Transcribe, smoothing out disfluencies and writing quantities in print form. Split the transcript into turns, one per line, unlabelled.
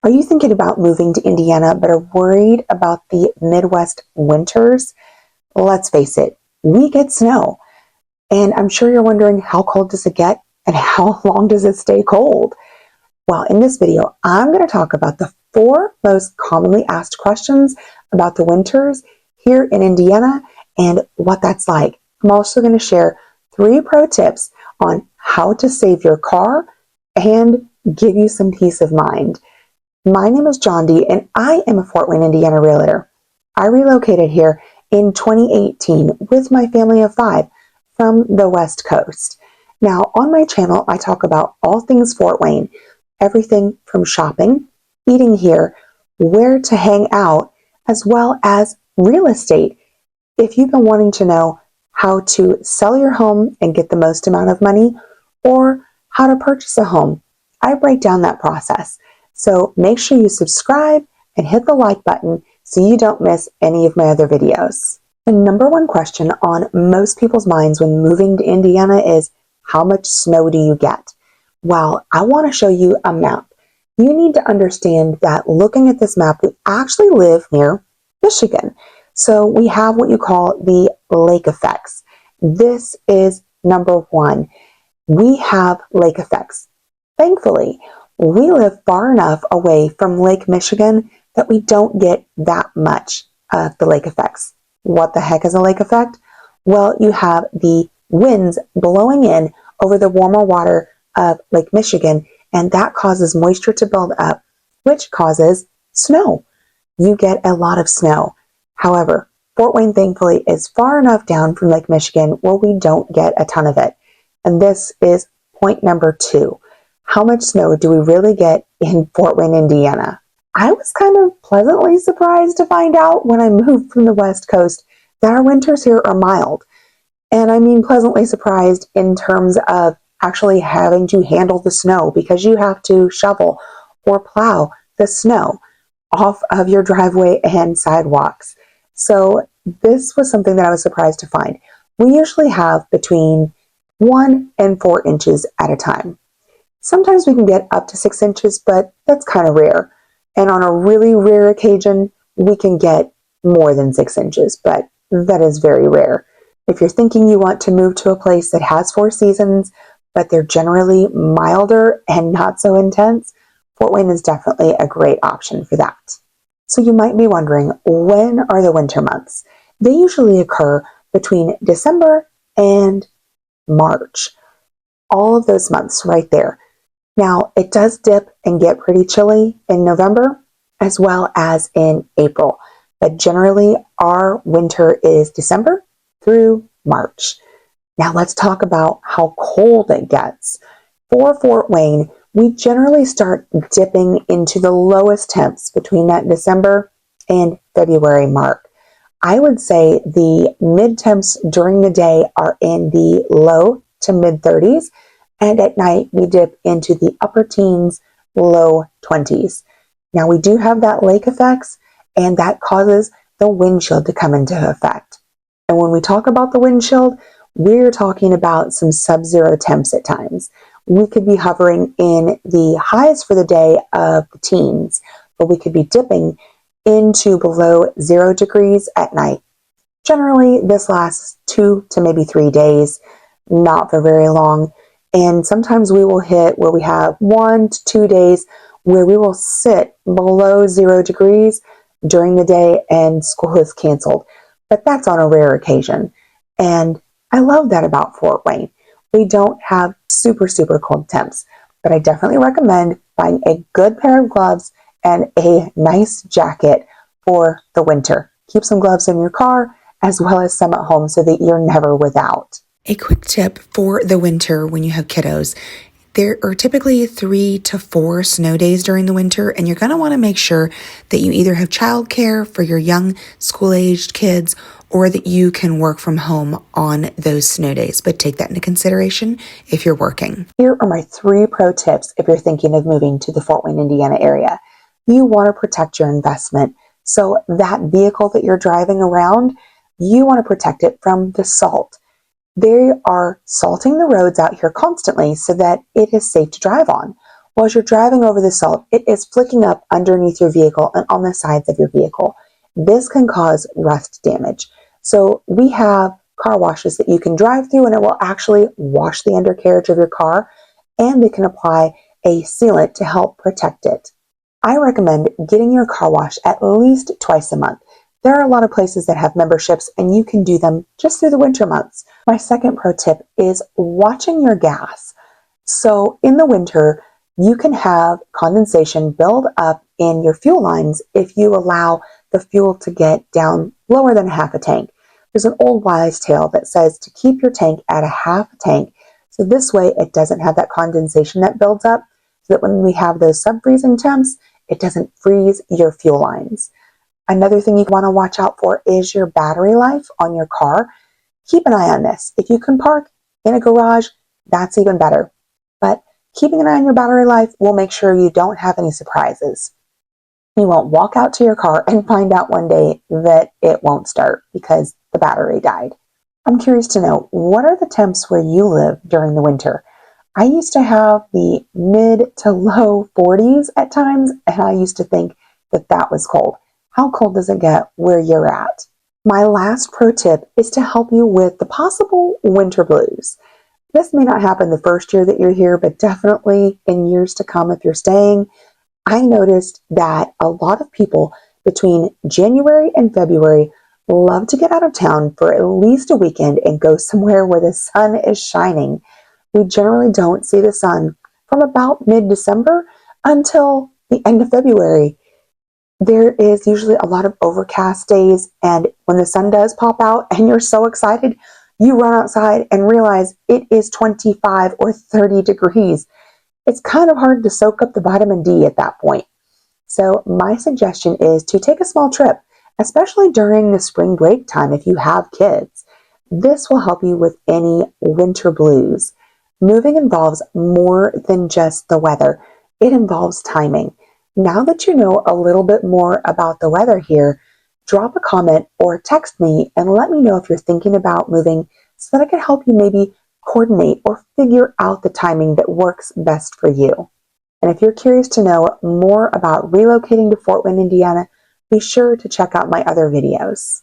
Are you thinking about moving to Indiana but are worried about the Midwest winters? Let's face it, we get snow. And I'm sure you're wondering, how cold does it get and how long does it stay cold? Well, in this video, I'm going to talk about the 4 most commonly asked questions about the winters here in Indiana and what that's like. I'm also going to share 3 pro tips on how to save your car and give you some peace of mind. My name is John D. and I am a Fort Wayne, Indiana realtor. I relocated here in 2018 with my family of 5 from the West Coast. Now, on my channel, I talk about all things Fort Wayne, everything from shopping, eating here, where to hang out, as well as real estate. If you've been wanting to know how to sell your home and get the most amount of money, or how to purchase a home, I break down that process. So make sure you subscribe and hit the like button so you don't miss any of my other videos. The number 1 question on most people's minds when moving to Indiana is, how much snow do you get? Well, I want to show you a map. You need to understand that looking at this map, we actually live near Michigan. So we have what you call the lake effects. This is number 1. We have lake effects. Thankfully, we live far enough away from Lake Michigan that we don't get that much of the lake effects. What the heck is a lake effect? Well, you have the winds blowing in over the warmer water of Lake Michigan, and that causes moisture to build up, which causes snow. You get a lot of snow. However, Fort Wayne, thankfully, is far enough down from Lake Michigan where we don't get a ton of it. And this is point number 2. How much snow do we really get in Fort Wayne, Indiana? I was kind of pleasantly surprised to find out when I moved from the West Coast that our winters here are mild. And I mean pleasantly surprised in terms of actually having to handle the snow, because you have to shovel or plow the snow off of your driveway and sidewalks. So this was something that I was surprised to find. We usually have between 1 and 4 inches at a time. Sometimes we can get up to 6 inches, but that's kind of rare. And on a really rare occasion, we can get more than 6 inches, but that is very rare. If you're thinking you want to move to a place that has 4 seasons, but they're generally milder and not so intense, Fort Wayne is definitely a great option for that. So you might be wondering, when are the winter months? They usually occur between December and March. All of those months right there. Now, it does dip and get pretty chilly in November as well as in April, but generally our winter is December through March. Now let's talk about how cold it gets. For Fort Wayne, we generally start dipping into the lowest temps between that December and February mark. I would say the mid temps during the day are in the low to mid 30s, and at night we dip into the upper teens, low 20s. Now we do have that lake effects, and that causes the windshield to come into effect. And when we talk about the windshield, we're talking about some sub-zero temps at times. We could be hovering in the highs for the day of the teens, but we could be dipping into below 0 degrees at night. Generally, this lasts 2 to maybe 3 days, not for very long. And sometimes we will hit where we have 1 to 2 days where we will sit below 0 degrees during the day and school is canceled. But that's on a rare occasion. And I love that about Fort Wayne. We don't have super cold temps, but I definitely recommend buying a good pair of gloves and a nice jacket for the winter. Keep some gloves in your car as well as some at home so that you're never without. A quick tip for the winter when you have kiddos. There are typically 3 to 4 snow days during the winter, and you're going to want to make sure that you either have childcare for your young school-aged kids or that you can work from home on those snow days, but take that into consideration if you're working. Here are my 3 pro tips if you're thinking of moving to the Fort Wayne, Indiana area. You want to protect your investment. So that vehicle that you're driving around, you want to protect it from the salt. They are salting the roads out here constantly so that it is safe to drive on. Well, as you're driving over the salt, it is flicking up underneath your vehicle and on the sides of your vehicle. This can cause rust damage. So we have car washes that you can drive through and it will actually wash the undercarriage of your car, and they can apply a sealant to help protect it. I recommend getting your car washed at least twice a month. There are a lot of places that have memberships and you can do them just through the winter months. My second pro tip is watching your gas. So in the winter, you can have condensation build up in your fuel lines if you allow the fuel to get down lower than half a tank. There's an old wives' tale that says to keep your tank at a half a tank. So this way it doesn't have that condensation that builds up, so that when we have those sub-freezing temps, it doesn't freeze your fuel lines. Another thing you want to watch out for is your battery life on your car. Keep an eye on this. If you can park in a garage, that's even better. But keeping an eye on your battery life will make sure you don't have any surprises. You won't walk out to your car and find out one day that it won't start because the battery died. I'm curious to know, what are the temps where you live during the winter? I used to have the mid to low 40s at times, and I used to think that that was cold. How cold does it get where you're at? My last pro tip is to help you with the possible winter blues. This may not happen the first year that you're here, but definitely in years to come if you're staying. I noticed that a lot of people between January and February love to get out of town for at least a weekend and go somewhere where the sun is shining. We generally don't see the sun from about mid-December until the end of February. There is usually a lot of overcast days, and when the sun does pop out and you're so excited, you run outside and realize it is 25 or 30 degrees. It's kind of hard to soak up the vitamin D at that point. So my suggestion is to take a small trip, especially during the spring break time if you have kids. This will help you with any winter blues. Moving involves more than just the weather. It involves timing. Now that you know a little bit more about the weather here, drop a comment or text me and let me know if you're thinking about moving so that I can help you maybe coordinate or figure out the timing that works best for you. And if you're curious to know more about relocating to Fort Wayne, Indiana, be sure to check out my other videos.